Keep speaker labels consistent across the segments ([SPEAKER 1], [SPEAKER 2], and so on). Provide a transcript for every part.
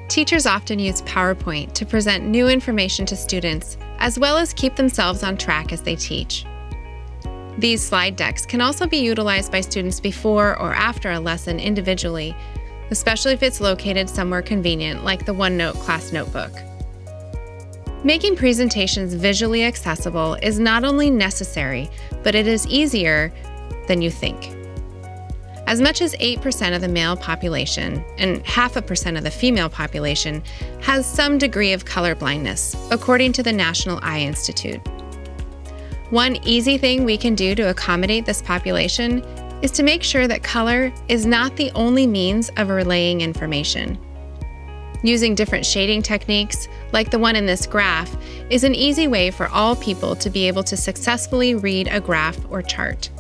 [SPEAKER 1] Teachers often use PowerPoint to present new information to students, as well as keep themselves on track as they teach. These slide decks can also be utilized by students before or after a lesson individually, especially if it's located somewhere convenient like the OneNote class notebook. Making presentations visually accessible is not only necessary, but it is easier than you think. As much as 8% of the male population and 0.5% of the female population has some degree of color blindness, according to the National Eye Institute. One easy thing we can do to accommodate this population is to make sure that color is not the only means of relaying information. Using different shading techniques, like the one in this graph, is an easy way for all people to be able to successfully read a graph or chart.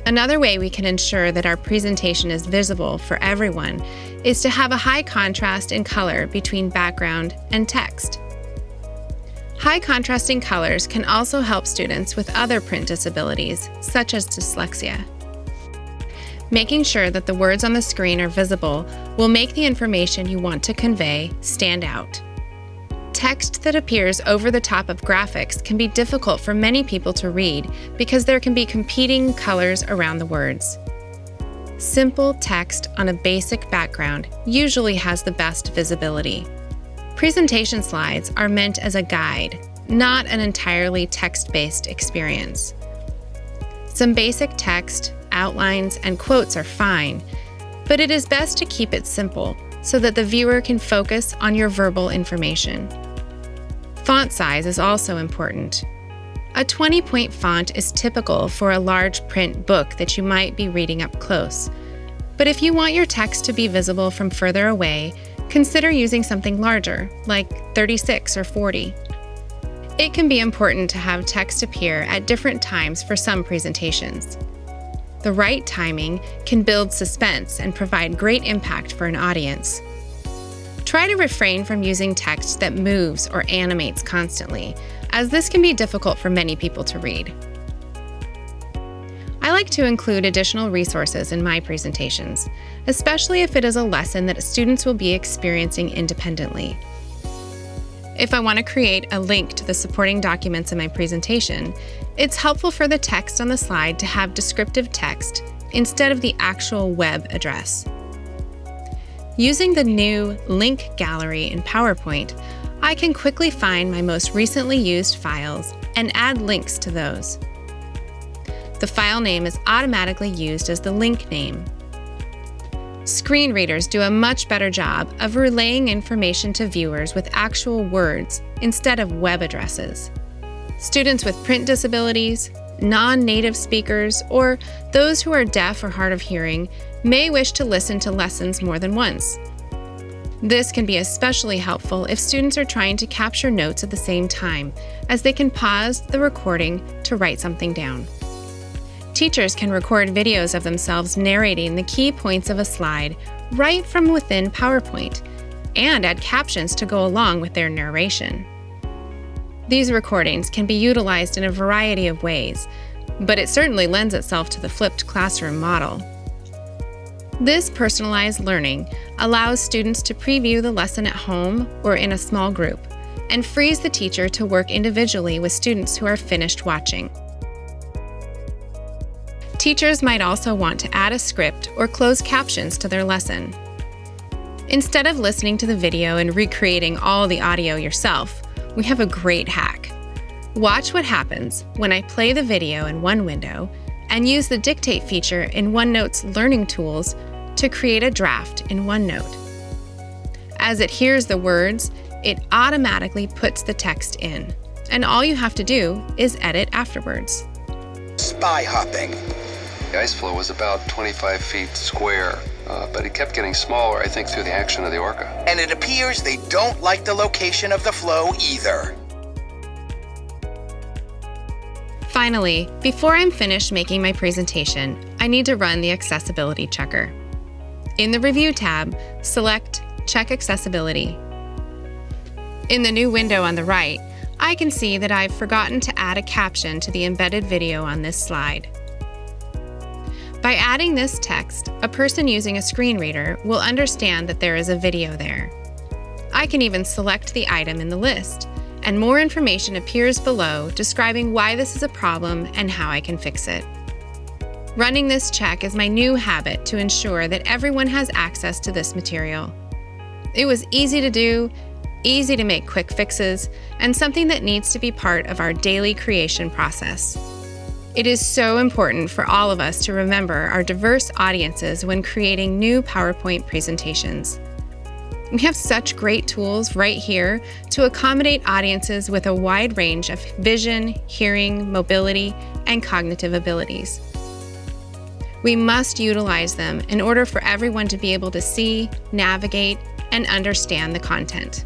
[SPEAKER 1] Another way we can ensure that our presentation is visible for everyone is to have a high contrast in color between background and text. High contrasting colors can also help students with other print disabilities, such as dyslexia. Making sure that the words on the screen are visible will make the information you want to convey stand out. Text that appears over the top of graphics can be difficult for many people to read because there can be competing colors around the words. Simple text on a basic background usually has the best visibility. Presentation slides are meant as a guide, not an entirely text-based experience. Some basic text, outlines, and quotes are fine, but it is best to keep it simple so that the viewer can focus on your verbal information. Font size is also important. A 20-point font is typical for a large print book that you might be reading up close. But if you want your text to be visible from further away, consider using something larger, like 36 or 40. It can be important to have text appear at different times for some presentations. The right timing can build suspense and provide great impact for an audience. Try to refrain from using text that moves or animates constantly, as this can be difficult for many people to read. I like to include additional resources in my presentations, especially if it is a lesson that students will be experiencing independently. If I want to create a link to the supporting documents in my presentation, it's helpful for the text on the slide to have descriptive text instead of the actual web address. Using the new Link Gallery in PowerPoint, I can quickly find my most recently used files and add links to those. The file name is automatically used as the link name. Screen readers do a much better job of relaying information to viewers with actual words instead of web addresses. Students with print disabilities, non-native speakers, or those who are deaf or hard of hearing may wish to listen to lessons more than once. This can be especially helpful if students are trying to capture notes at the same time, as they can pause the recording to write something down. Teachers can record videos of themselves narrating the key points of a slide right from within PowerPoint, and add captions to go along with their narration. These recordings can be utilized in a variety of ways, but it certainly lends itself to the flipped classroom model. This personalized learning allows students to preview the lesson at home or in a small group, and frees the teacher to work individually with students who are finished watching. Teachers might also want to add a script or closed captions to their lesson. Instead of listening to the video and recreating all the audio yourself, we have a great hack. Watch what happens when I play the video in one window and use the dictate feature in OneNote's learning tools to create a draft in OneNote. As it hears the words, it automatically puts the text in, and all you have to do is edit afterwards.
[SPEAKER 2] Spy hopping.
[SPEAKER 3] The ice floe was about 25 feet square, but it kept getting smaller, I think, through the action of the orca.
[SPEAKER 2] And it appears they don't like the location of the floe either.
[SPEAKER 1] Finally, before I'm finished making my presentation, I need to run the accessibility checker. In the Review tab, select Check Accessibility. In the new window on the right, I can see that I've forgotten to add a caption to the embedded video on this slide. By adding this text, A person using a screen reader will understand that there is a video there. I can even select the item in the list, and more information appears below describing why this is a problem and how I can fix it. Running this check is my new habit to ensure that everyone has access to this material. It was easy to do, easy to make quick fixes, and something that needs to be part of our daily creation process. It is so important for all of us to remember our diverse audiences when creating new PowerPoint presentations. We have such great tools right here to accommodate audiences with a wide range of vision, hearing, mobility, and cognitive abilities. We must utilize them in order for everyone to be able to see, navigate, and understand the content.